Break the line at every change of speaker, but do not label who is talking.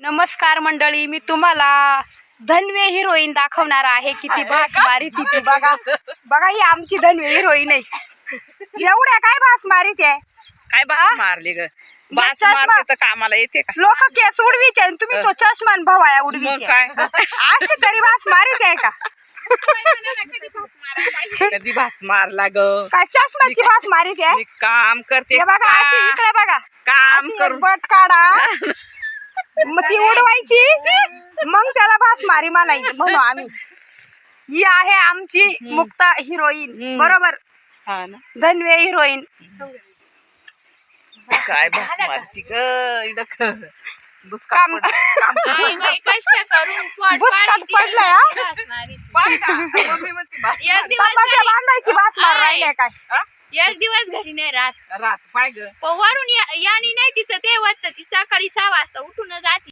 नमस्कार मंडळी, मी तुम्हाला धन्वे हिरोईन दाखवणार आहे. किती भास मारीत होती बघा. बघा ही आमची धन्वे हिरोईन आहे. एवढ्या काय भास मारीत आहे.
काय बास मारली ग. बास मारते तर कामाला येते का.
लोक केस उडवीचे आणि तुम्ही तो चष्मान भवाया उडवीचे.
काय
अशी तरी भास मारीत आहे का.
कधी भास मारला ग.
काय चष्माची भास मारीत आहे.
काम करते
हे बघा अशी इकडे बघा.
काम
अशी
करून
एक बट काढा मग ती उडवायची मग त्याला भास मारी म्हणायची. म्हणून आम्ही ही आहे आमची मुक्ता हिरोईन. बरोबर
हा ना.
धन्वे हिरोईन.
काय भास मारती ग.
काम बुसकाट पडलाय बांधायची भास मार राहिल्या काय.
एक दिवस घरी नाही राहत.
रात पाय ग.
वरून यानी नाही तिचं ते वाटतं ती सकाळी 6 वाजता उठून जाते.